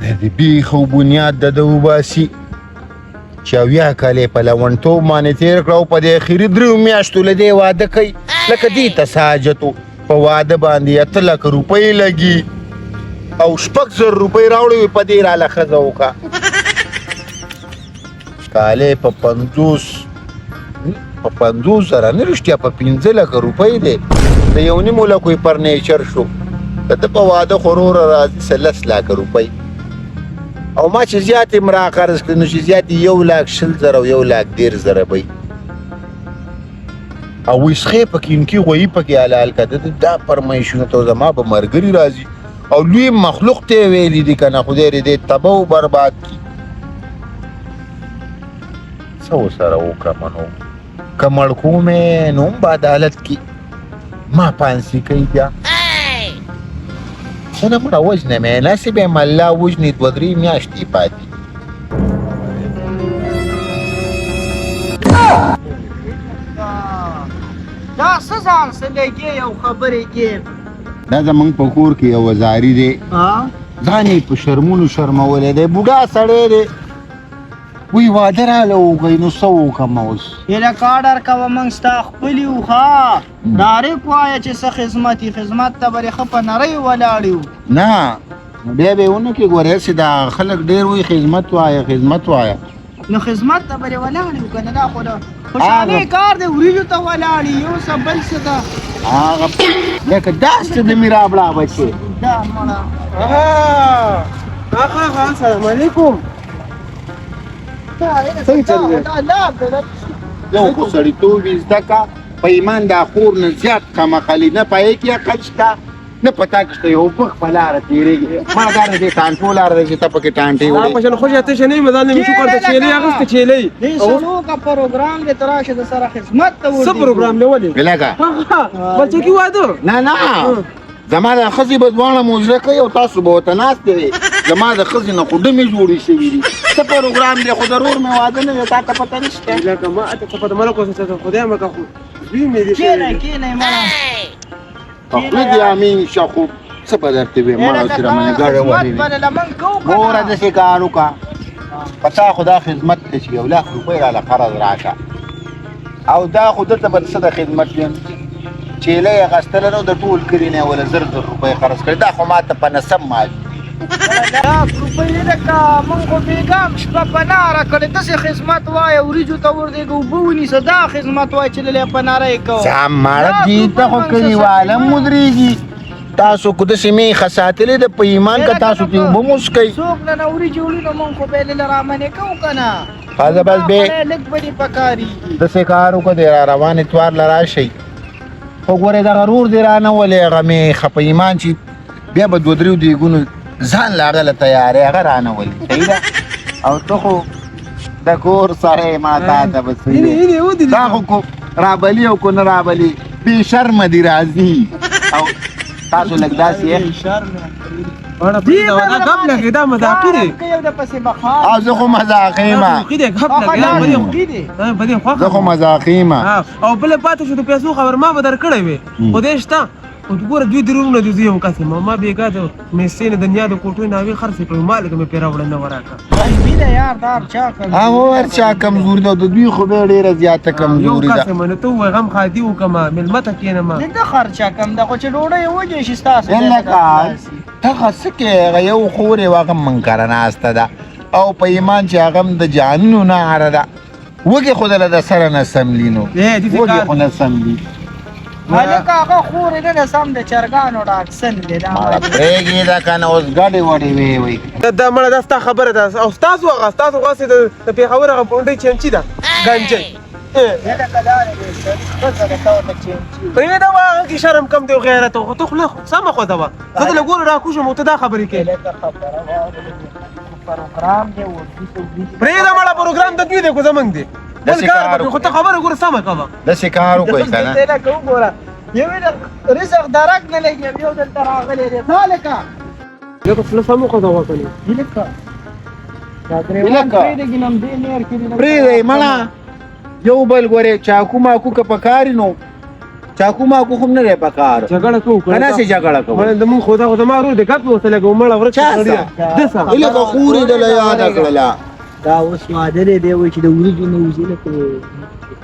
د بیخ او بنیاد د ده وباسي چې اویا کالې په لونډتوب باندې تېر کړه او په دې اخري 3 میاشتو له دې واده کوي لکه دې ته ساجت و په واده باندې 8 لک روپۍ لګي او 6,000 روپۍ راوړې وي په دې راله ښځه وکړه کالې په 50 زره نه رښتیا په 15 لکه روپۍ دی د 1.5 لکو یې فرنیچر شو د ده په واده خو وروره راځي 13 لکه روپۍ او ما چې زیاتې م راقرض کړې نو چې زیاتې 1,20,000 او 1,10,000 به او وسخې پکې انکي غویي پکې حلال که دا فرمایشونه ته زما به ملګري راځي او لوی مخلوق ته یې ویلي دي که نه خدای دې تباه و برباد کړي څه ورسره وکړمه نو که مړ کومې نو هم به عدالت کې ما پانسي کوي بیا خو نه مړه وژنمې نسې به یم الله وژني 2-3 میاشتې پاتې دا څه ځان څه لګې یو خبرې کې دا زمونږ په کور کې یو وزاري دی ځان یې په شرمونو شرمولی دی بوډا سړی دی وی واده راله وکړئ نو څه وکړم اوس هیله کاډر کوه موږ ستا خپلي وو ښه ډارک وایه چې څه خدمت یي خدمت ته به ښه په نرۍ ولاړ یو نه بیا به یې ونه کې ګورې هسې دا خلک ډېر وایي خدمت وایه خدمت وایه نو خدمت ته به یې ولاړ یو که نه دا خو د خوشحالۍ کار دی وریجو ته ولاړ یو څه بل څه ده هغه لکه داسې د مې راوړه بچې دا مړه آقا السلام علیکم څنګه چل دی یو خو سړیتوب یې زده که په ایمان دا خور نه زیات کمقلي نه په هغې کې عقل شته نه په تا کې شته یو پخ په لاره تېرېږي ما دا نه دې ټانټو لاره ده چې ته پکې ټانټې وړې په شان خوش اته شنې مزال نه شکر ته چیلې اغسته چیلې دې سلو کا پروګرام دې تراشه د سره خدمت ته ورته څه پروګرام لولې بلګه بچو کې واده نه نه زما د ښځې به دواړه مجره کوي او تاسو به ورته ناستې وې زما د ښځې نه خو ډمې جوړې شوي دي څه پروګرام دی خو ضرور مې واده نه دی تا ته پته نشته لکه ما ته څه پته مله کوڅه ته خدای مکه خو دوی مې دي کېنه مړه خپله دې امین شه خو څه به درته ویم مړه سره منې ګاډه وهلې ګوره داسې کار وکړه په تا خو دا خدمت دی چې 1 لک روپۍ راله قرض راکړه او دا خو دلته به څه د خدمت یم چیله یې اخیستله نو د ټول کلي نه یې وله 1,000 روپۍ خرڅ کړې دا خو ما ته په نسب مال روپۍ لکه مونږ خو بېګام شپه په ناره کړې داسې خدمت وایه وریجو ته ورځېږه اوبه ونیسه دا خدمت وایه چې للی په ناره یې کوه ماړه دې ته خو کلیواله هم ودرېږي تاسو که داسې میخه ساتلې ده په ایمان که تاسو ترې اوبه موسکئ څوک نه نه وریجې وړي نو مونږ خو به یې لله رامنې کوو که نه ښځه بس بې لږ به دې پکارېږي داسې کار وکړه دی را روان اتوار له راشئ خو ګورې دغه رور دې رانهولې هغه میخه په ایمان چې بیا به 2-3 دیګونو ځان له هغه له تیارې هغه رانهولې صحیح ده او ته خو د کور سړی ما تا ته به څه دا خو رابلي او که نه رابلي بې شرمه دي راځي او تاسو لږ داسې یې دا مذاقي دی او زه خو مذاقي یم زه خو مذاقي یم او بله پاتې شو د پیسو خبر ما به درکړی وې خدای شته او ګوره دوی درونه دي زه یو کس یم ما بېګا د میستې نه دنیا د کوټوی ناوې خرڅې کړې مالګه مې پرې راوړه نه وراکړه هغه هر چا کمزوري ده د دوی خو بیا ډېره زیاته کمزوري یو ده کس یم نو ته ووایې غم خادي وکړمه مېلمه ته کښېنمه د خرچه کم ده خو چې ډوډۍ یې وږې شي ستاسو لکه هغه څه کې هغه یو خور یې هغه منکره ناسته ده او په ایمان چې هغه هم د جانونو نه عره ده وږې خو دله د سره نه سملي نو وږې خو نه سملي هلکه هغه خور یې نه ده سم د چرګانو ډاکسن دی دا پرېږدې ده که نه اوس ګډې وډې وې وایي دا مړه دا ستا خبره ده او ستاسو هغه ستاسو غواسې د پېښور هغه پونډۍ چمچي ده ګنجۍ پرېږده وه هغه کې شرم کم دی او غیرت خو ته خوله سمه خوده وه زه دله ګورو راکوشم او ته دا خبرې کوې پرېږده مړه پروګرام د دوی دی خو زمونږ دی بل کار به خو ته خبره ګوره سمه کوه داسې کار وکړئ که نه یو رزق درک نه لګي یو دلته راغلی دی هلکه لکه خوله سمه خوده وه که نه هلکه دا ګرېوان پرېږدي نم دې نیر کې پرېږدئ مړه یو بل ګورې چاکو ماکو که په کار نو چاکو ماکو خو نه دی پکار جګړه کوو کنه سي جګړه کوو د مون خدا خو ما ورو د ګپ وته لګو مړه ورته چا دسه اله کو خوري د یاد کړلا دا اوس واده دی وای چې د وریجو نه وزله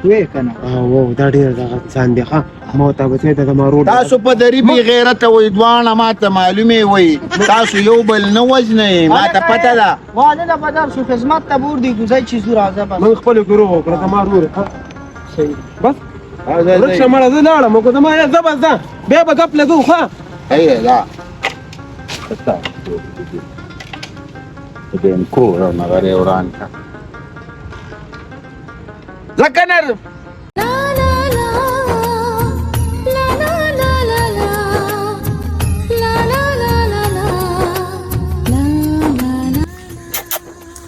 کوې کنه او دا ډیر دا ځان دی ښه مو ته به د ما روډ تاسو په دری بي غیرت وې دوانه ماته معلومه وې تاسو یو بل نه وزنه ماته پته ده واده د بدر شو خدمت ته بور دی ګزای چې زور عذاب من خپل ګرو کړه ما روډ صحیح بس ورشه مړه زه لاړم کو ما یا زبر بیا به ګپ لګو ښه ايه لا دين كورة ما غير ورانك لكنر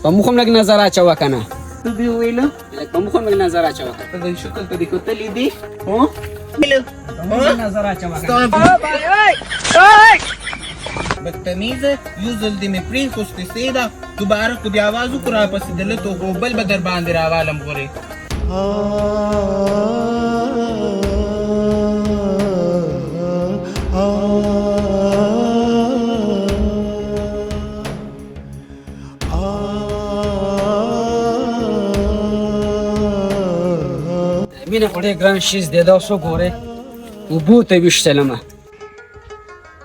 په مخم لګ نظر اچوا کنه ته دی ویلو په مخم لګ نظر اچوا ته د شکل ته دی کوتلی دی هو ویلو نظر اچوا کنه بدتمیز یوزل دی می پرین خوستی سیدا دوباره کو دی आवाज وکړه پس دلته خو بل بدر باندې راوالم غوري مینه خوري ګران شیز دی دا سو ګوره وبو ته وشتلمه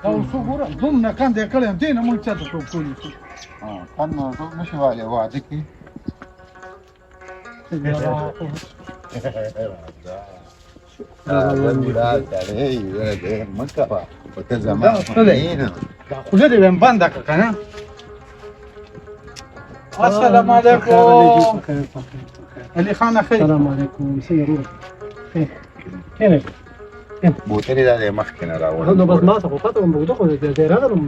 او څو ګوره دومره کاندې کړم دې نه مونږ چاته ټوپ کولی شو كان مش والي وعدك دا خو دې ویم بنده که که نه السلام علیکم علي خان اخي السلام علیکم سیرو کینه بوتلي دا مخکنه راوړل نو بس ما ته خو پته وم خو دې راغلم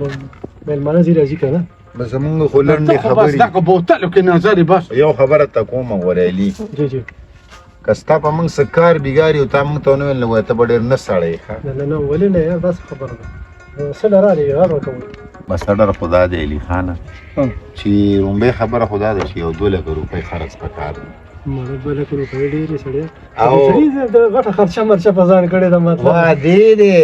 بل منځ راځي کنه بس موږ خو لنډې بس خبرې دغه بوتلو کې نظر بس یو خبره ته کومه ورېلی جی جی کستا په موږ سکار بیګاری او تا موږ ته نو ویل ته ډېر نه سړی ښه نه نه ولې نه یار داس خبره ده سره را لې غواړم کوم بس ډېر خدا دې علي خانه چې رومبه خبره خدا دې چې یو 2 لک روپۍ خرڅ پکار مړ بل کړو په ډېرې سړی او سړي د غټه خرچه مرچه په ځان کړی د مطلب واده دې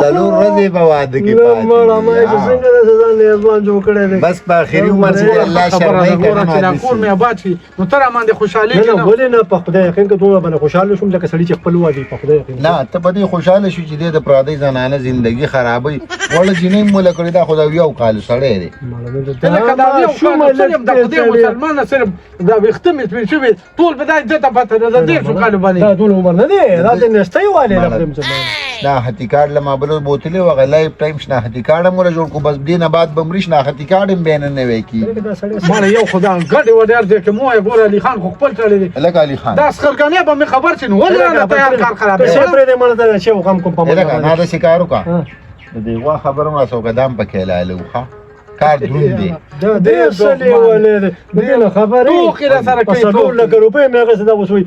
سلور ورځې په واده کې مړه مې څنګه د ځان له ځوان جوړ کړی دی بس په اخري عمر کې الله شرمای کنه کور مې آباد شي نو تر باندې خوشاله نه کړه ولې نه په خدای یقین کې دوه باندې خوشاله شوم لکه سړی چې خپل وادي په خدای یقین نه ته به خوشاله شو چې د پرادی زنانه زندگی خرابوي وړه جنې مولا کړی دا خدای یو کال سړی دی لکه دا یو شوم د خدای مسلمان صرف دا وختمې په شوی ټول بدای دته پته ده دې شو کال باندې دا ټول عمر نه دی دا د نشته والے لفظ دا هتی کارت لما بل بوتلې و لایف ټایم شنه هتی کارت مولا جوړ کو بس دینه بعد بمریش نه هتی کارت بین نه وی کی مال یو خدای ګډ و ډیر دې کوم یو ګور علي خان خو خپل کړی دی لکه علي خان دا سخرګانې به مې خبر شنو ولې نه تیار کار خراب څه پرې دې مړه ته شو کم کوم په لکه نه د شکارو کا د دې وا خبره ما سو قدم پکې لالوخه کار دروند دی دا دې سړی ولې دې خبره تو خیره سره کوي ټول لکه روپې مې هغه څه دا وسوي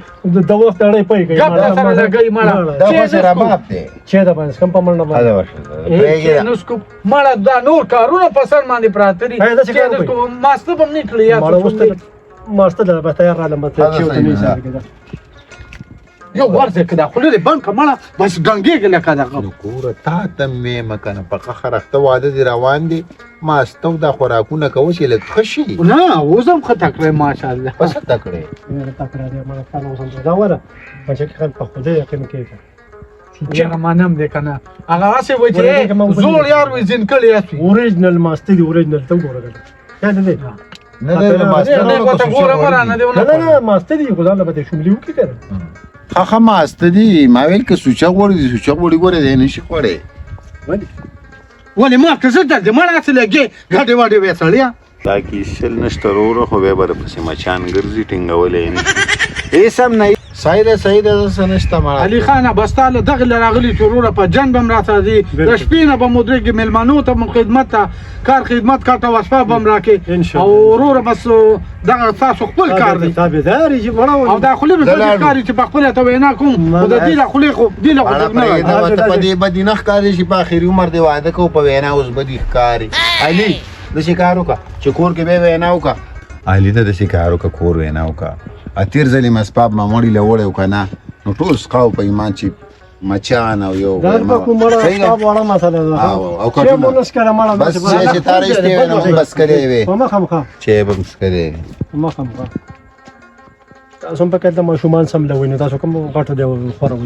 د وخت اړې پي کوي ګپ سره لګي مړه دا خو سره باب دی چې دا باندې کم په منډه باندې دا ورشه نو سکو مړه دا نور کارونه په سر باندې پراته دي چې نو ماسته بم نه کړی یا ماسته دا به تیار را لمته چې ته نه یو ورځ کدا خو لري بانک مړه بس ګنګي لکه دا ګوره تا ته مې مکنه په خرخته واده دی روان دي ما استو دا خوراکونه کوي چې لږ خشي نه وزم خطا کړی ماشاءالله پس تکړه نه تکرار دی مړه کانو سم دا وره چې خل په خوده یقین کوي چې مانم دې کنه هغه څه وایي چې زول یار وې زین کړی اسی اوریجنل ماسته دی اوریجنل ته ګوره دا نه دی نه نه ماسته نه ماسته دی خدای له بده شمولیو کې کړ خخه ماسته دی ما ویل که سوچا غوړي سوچا غوړي ګوره دی نشي خوړې ولې ما که زه درځم مړه څه لګي ګاډي واډي وېسړیا دا کې شل نشته وروره خو بیا به پسې مچان ګرځي ټینګولی نه هېڅ هم نه سیده څه نشته مړه علي خانه بس تا له دغه راغلي چې وروره په جنګ به م راته ځي د شپې نه به مو درېږي مېلمنو ته م خدمت ته کار خدمت کاته وسپا به م راکې او وروره بس دغه تاسو خپل کار دی تابعداري چې مړه او دا خولې به څه ښکاري چې په خپله ته وینا کوم خو د دې له خولې خو دې له خو ته په دې بدي نه ښکاري چې په اخري عمر دې واده کوو په وینا اوس بدي ښکاري علي داسې کار وکړه چې کور کې به وینا وکړه علي ته داسې کار وکړه کور وینا وکړه اتیر ځلې مسپاب ما مړي له وړی وکړه نه نو ټول سقاو په ایمان چې مچان او یو دا په کومه صحیح ده؟ تاسو وړه مسله ده او چې کټونه مونږ سره مړه بس چې تاره استې نه هم بس کړې وي ما خامخا چې به هم کړې ما خامخا تاسو په کله مشومان سم لوي نو تاسو کوم غټه دی خورو